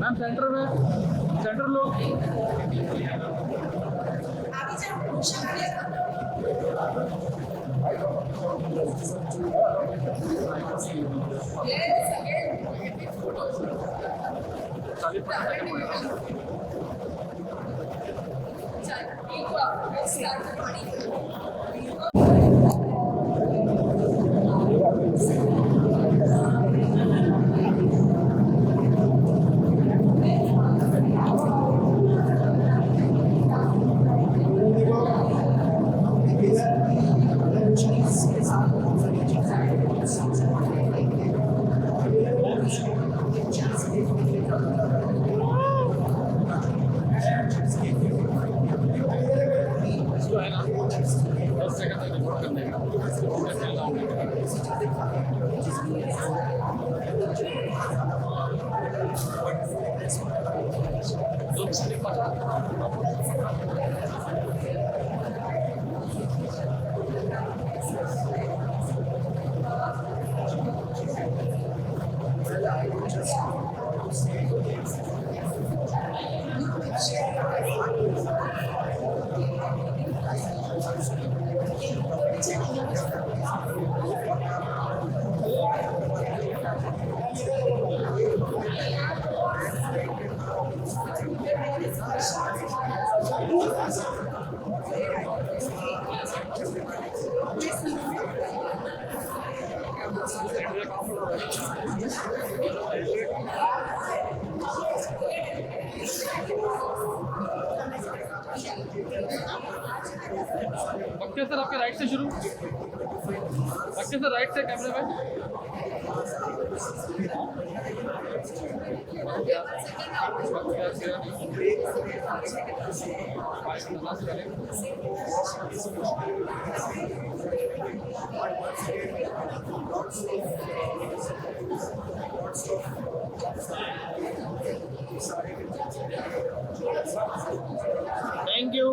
Ma'am centre में, centre लोग बक्के sir आपके राइट से शुरू, बक्के सर राइट से कैमरे में। Thank you.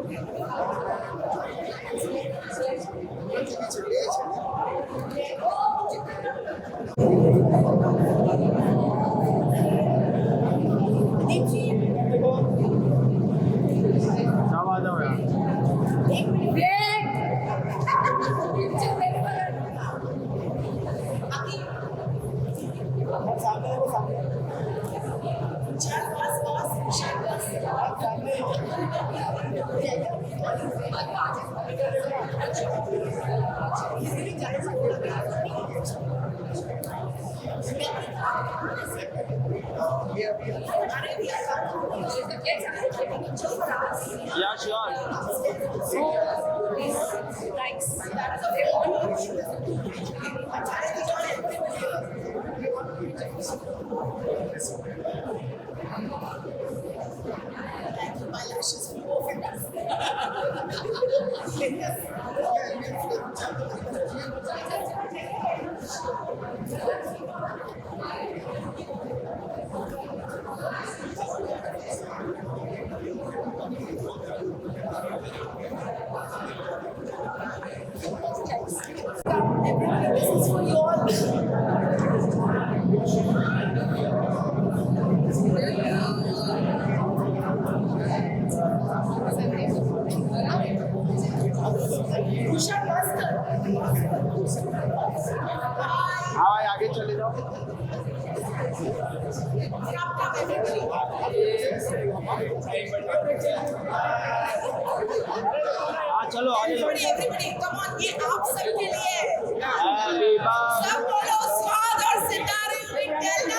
Yeah, sure. My lashes are Everybody, this is for you all. हाँ आगे चले जाओ। हाँ चलो आगे। Everybody, come on, ये आप सबके लिए। Happy birthday। सब बोलो स्वाद और सितारे weekend.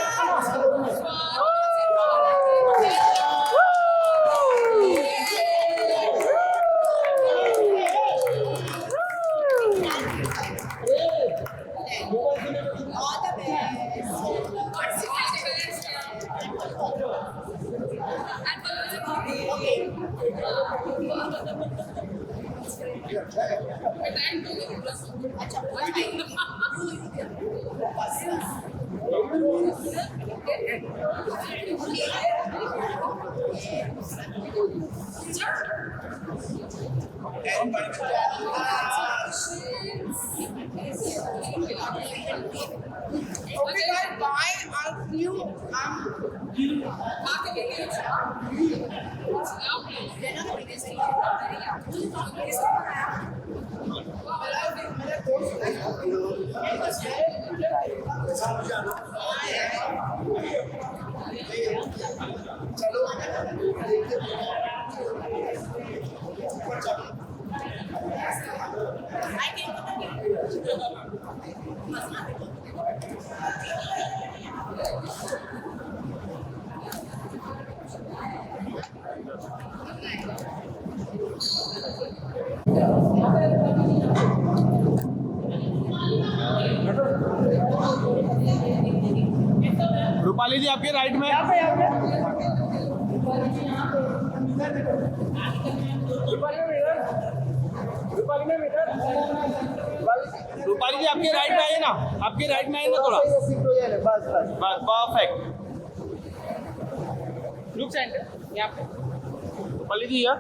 Okay, guys, bye. I'll see you. Rupali ji आपके राइट में। रूपाली जी आपके राइट में आइए ना, आपके राइट में आइए ना थोड़ा। बस परफेक्ट। लुक सेंटर यहाँ पे। रूपाली जी यार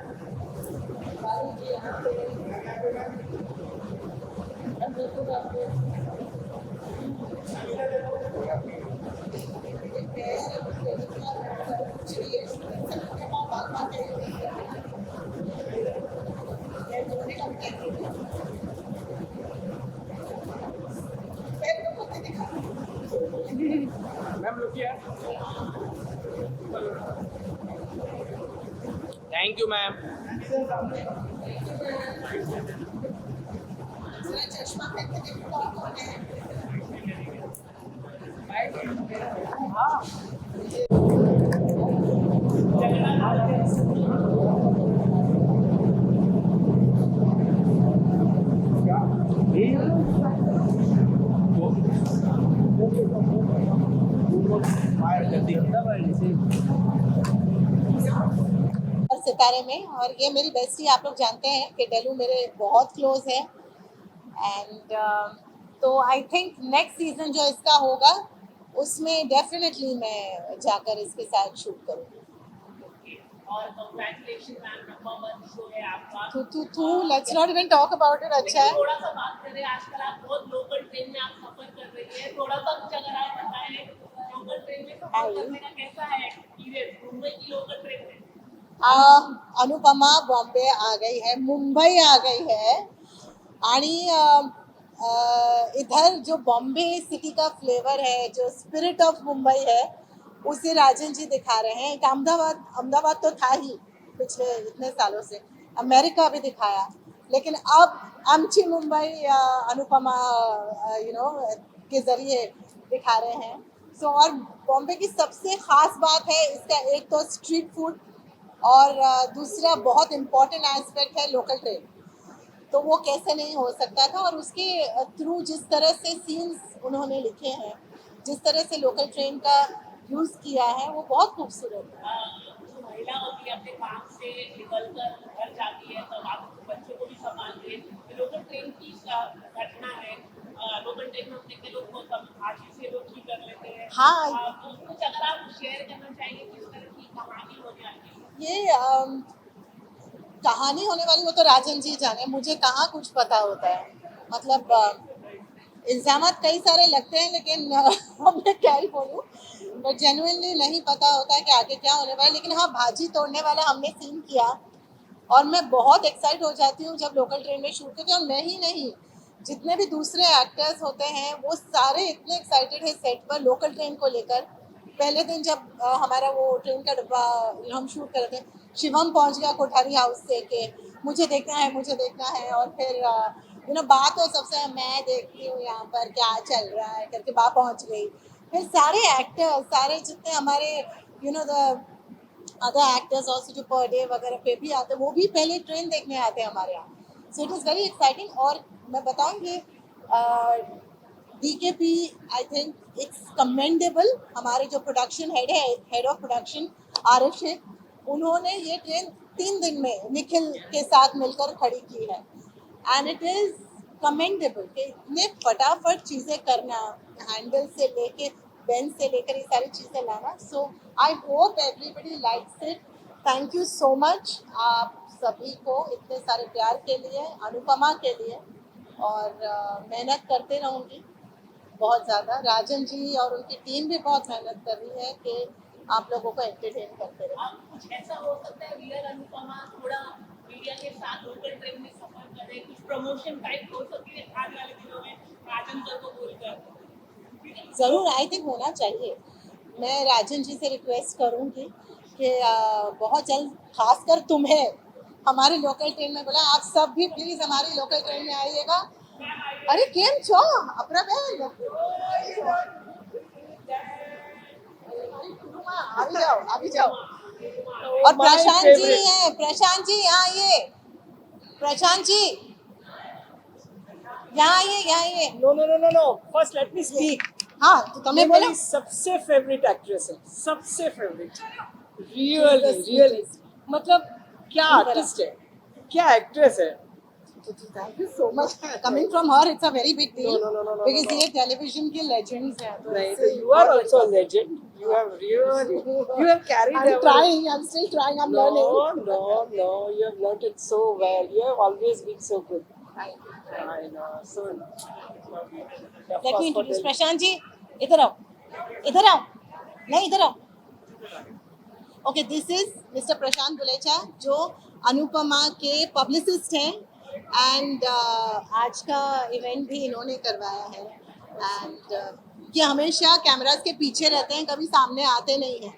ma'am look here. Thank you ma'am. चश्मा पहन के देखो कौन है। और सितारे में, और ये मेरी बेस्टी, आप लोग जानते हैं कि डेलू मेरे बहुत क्लोज है। एंड तो आई थिंक नेक्स्ट सीजन जो इसका होगा उसमें डेफिनेटली मैं जाकर इसके साथ शूट करूँगी। और congratulations मैम, नंबर 1 शो है आपका। तू let's not even talk about it. अच्छा है, थोड़ा सा बात करें, आजकल आप बहुत लोकल ट्रेन में आप सफर कर रही है, थोड़ा सा कुछ अगर आप बताएं लोकल ट्रेन में सफर करने का कैसा है एक्सपीरियंस मुंबई की लोकल ट्रेन में? अनुपमा बॉम्बे आ गई है, मुंबई आ गई है, आणि इधर जो बॉम्बे सिटी का फ्लेवर है, जो स्पिरिट ऑफ मुंबई है, उसे राजन जी दिखा रहे हैं। एक अहमदाबाद तो था ही पिछले इतने सालों से, अमेरिका भी दिखाया, लेकिन अब आमची मुंबई अनुपमा के जरिए दिखा रहे हैं। सो और बॉम्बे की सबसे ख़ास बात है इसका, एक तो स्ट्रीट फूड, और दूसरा बहुत इम्पोर्टेंट एस्पेक्ट है लोकल ट्रेन। तो वो कैसे नहीं हो सकता था, और उसके थ्रू जिस तरह से सीन्स उन्होंने लिखे हैं, जिस तरह से लोकल ट्रेन का यूज़ किया है, वो बहुत खूबसूरत है। जो महिला होती है अपने काम से निकल कर घर जाती है, तब आप बच्चों को भी संभालते हैं। लोकल ट्रेन की घटना है, लोकल ट्रेन में अपने के लोग को आशी से लोग ठीक कर लेते हैं। हाँ। तो कुछ अगर आप शेयर करना चाहेंगे किस तरह की कहानी होने वाली है? ये कहानी होने वाली, वो तो राजन जी जाने, मुझे कहाँ कुछ पता होता है। मतलब इल्ज़ामात कई सारे लगते हैं, लेकिन मैं क्या ही बोलूँ, बट जेन्युइनली नहीं पता होता है कि आगे क्या होने वाला है। लेकिन हाँ, भाजी तोड़ने वाला हमने सीन किया, और मैं बहुत एक्साइट हो जाती हूँ जब लोकल ट्रेन में शूट करती हूँ। और मैं ही नहीं, जितने भी दूसरे एक्टर्स होते हैं वो सारे इतने एक्साइटेड है सेट पर लोकल ट्रेन को लेकर। पहले दिन जब हमारा वो ट्रेन का डब्बा हम शूट कर रहे थे, शिवम पहुंच गया कोठारी हाउस से कि मुझे देखना है, और फिर बात हो सबसे, मैं देखती हूँ यहाँ पर क्या चल रहा है करके बात पहुंच गई। फिर सारे एक्टर्स, सारे जितने हमारे द अदर एक्टर्स ऑल्सो जो पर डे वगैरह पे भी आते हैं, वो भी पहले ट्रेन देखने आते हैं हमारे यहाँ। So it is very exciting. और मैं बताऊँगी, DKP I think it's commendable. हमारे जो प्रोडक्शन हेड है, head of production Arif Sheikh, उन्होंने ये ट्रेन 3 दिन में निखिल के साथ मिलकर खड़ी की है एंड इट इज कमेंडेबल कि इतने फटाफट चीज़ें करना, हैंडल से लेके बेंच से लेकर ये सारी चीज़ें लाना. So I hope everybody likes it. Thank you so much आप सभी को इतने सारे प्यार के लिए, अनुपमा के लिए. और मेहनत करते रहूँगी बहुत ज़्यादा. राजन जी और उनकी टीम भी बहुत मेहनत कर रही है कि आप लोगों को एंटरटेन करते रहे. अब कुछ ऐसा हो सकता है रियल अनुपमा थोड़ा मीडिया के साथ लोकल ट्रेन में सफर करे, कुछ प्रमोशन टाइप हो सकती है आने वाले दिनों में राजन सर को बोलकर. ज़रूर, आई थिंक होना चाहिए. मैं राजन जी से रिक्वेस्ट करूँगी कि बहुत जल्द, खासकर तुम्हें हमारी लोकल ट्रेन में बोला, आप सब भी प्लीज़ हमारी लोकल ट्रेन में आइएगा. अरे केम छो अपना बहन, अभी जाओ अभी जाओ. और प्रशांत जी हैं, प्रशांत जी यहाँ आइए. प्रशांत जी यहाँ आइए, यहाँ आइए. No. First, let me speak. हाँ तो ये तुम्हें बोला मेरी सबसे फेवरेट एक्ट्रेस है, सबसे फेवरेट. रियली मतलब क्या आर्टिस्ट है, क्या एक्ट्रेस है. Thank you so much. Coming from her, it's a very big deal. No. Because ये television के legends हैं. तो नहीं, इससे so you are also a legend. You have carried. I'm trying. I'm still trying. I'm learning. No. You have learned it so well. You have always been so good. Thank you. I know. So. Let me introduce Prashant ji. इधर आओ. इधर आओ. नहीं इधर आओ. Okay, this is Mr. प्रशांत गुलेचा जो अनुपमा के publicist हैं. एंड आज का इवेंट भी इन्होंने करवाया है. एंड ये हमेशा कैमरास के पीछे रहते हैं, कभी सामने आते नहीं हैं.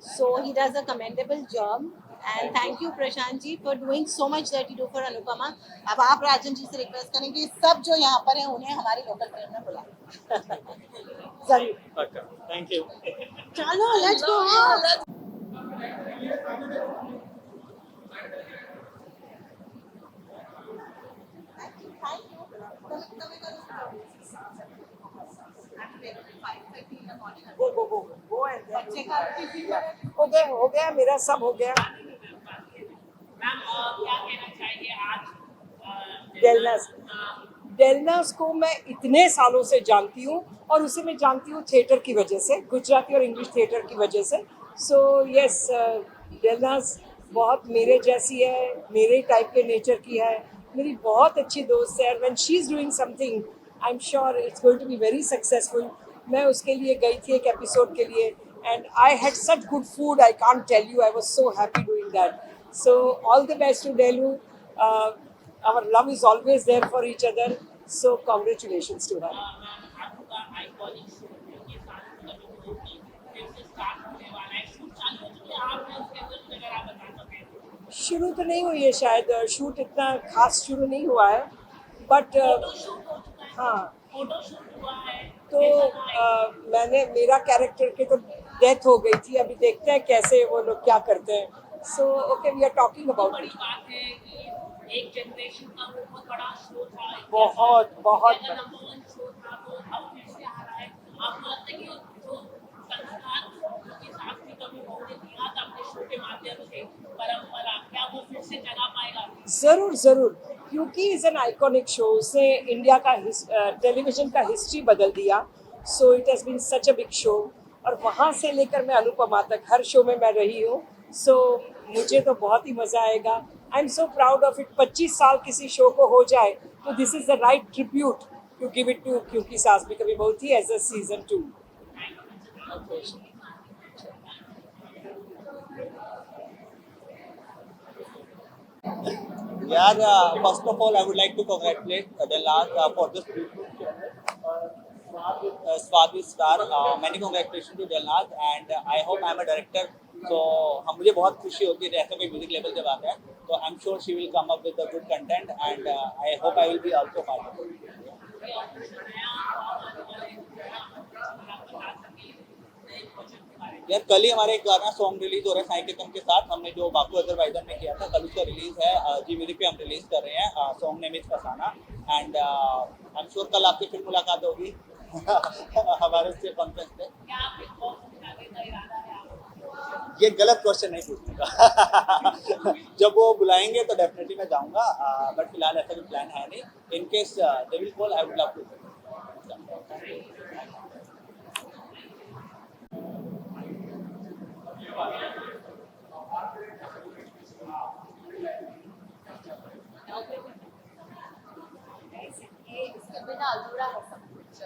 So he does a commendable job. And thank you Prashant ji for doing so much that you do for Anupama. अब आप राजन जी से रिक्वेस्ट करेंगे सब जो यहाँ पर हैं उन्हें हमारी लोकल ट्रेन में बुलाएं. जरूर. Thank you. चलो let's go. Go and then. हो गया मेरा सब हो गया. मैम क्या कहना चाहिए आज डेलनास को मैं इतने सालों से जानती हूँ और उसे मैं जानती हूँ थिएटर की वजह से, गुजराती और इंग्लिश थिएटर की वजह से. सो यस, डेलनास बहुत मेरे जैसी है, मेरे टाइप के नेचर की है, मेरी बहुत अच्छी दोस्त है. When she is doing something I am sure it's going to be very successful. मैं उसके लिए गई थी एक एपिसोड के लिए and I had such good food, I can't tell you. I was so happy doing that. So all the best to Delu. Our love is always there for each other. So congratulations to her. आपका iconic show के साथ लोगों की फिर से start होने वाला है. शूट चालू हो चुकी है. आपने उसके अंदर अगर आप बता सकें. शुरू तो नहीं हुई है शायद, शूट इतना खास शुरू नहीं हुआ है, बट फोटो शूट हो चुका है. हाँ, फोटो शूट हुआ है. तो मैंने मेरा कैरेक्टर के तो डेथ हो गई थी. अभी देखते हैं कैसे वो लोग क्या करते हैं. So okay, we are talking about बड़ी it. बात है कि एक जनरेशन का वो बहुत बड़ा शो था. बहुत नंबर 1 शो था, तो अब फिर से आ रहा है. आपको लगता है कि जो संस्कार की साथ भी कभी होने दिया था अपने शो के माध्यम से परंपरा, क्या वो फिर से जगा पाएगा? जरूर, क्योंकि इज एन आइकॉनिक शो. उसने इंडिया का टेलीविजन का हिस्ट्री बदल दिया. So it has been such a big show. और वहाँ से लेकर मैं अनुपमा तक हर शो में मैं रही हूँ. सो मुझे तो बहुत ही मज़ा आएगा. I am so proud of it. 25 साल किसी शो को हो जाए तो this is the right tribute to give it to क्योंकि सास भी कभी बहुत ही एज अ सीजन 2. यार, first of all, I would like to congratulate Delnaz for this Swadhi Star. Many congratulations to Delnaz and I hope I am a director. So मुझे बहुत खुशी होती है ऐसा कोई म्यूजिक लेवल जब आता है. तो आई am sure she will come up with the good content and I hope I will be also part of it. यार, कल ही हमारे एक गाना सॉन्ग रिलीज हो रहा है साई कितम के साथ. हमने जो बाकू अजरबैजान में किया था, कल उसका रिलीज है. जी म्यूजिक पे हम रिलीज कर रहे हैं. Song name is Fasana and I am sure कल आपकी फिर मुलाकात होगी हमारे से कॉन्फ्रेंस पे. क्या आप एक बहुत इरादा है आपको? ये गलत क्वेश्चन नहीं पूछने का जब वो बुलाएंगे तो डेफिनेटली मैं जाऊंगा, बट फिलहाल ऐसा कोई प्लान है नहीं. In case they will call, I would love to. इसके बिना अधूरा है सब कुछ.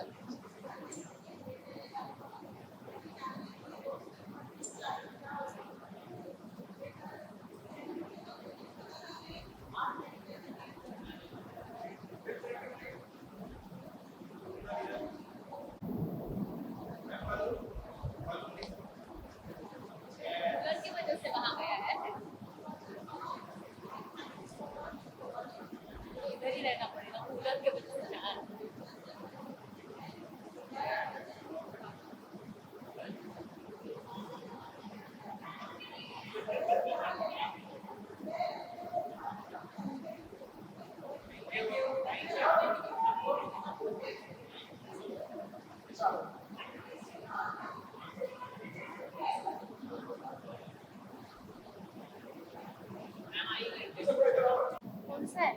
कूलर की वजह से वहां गया है. इधर ही रहना पड़ेगा कूलर की वजह से. कौन सा है?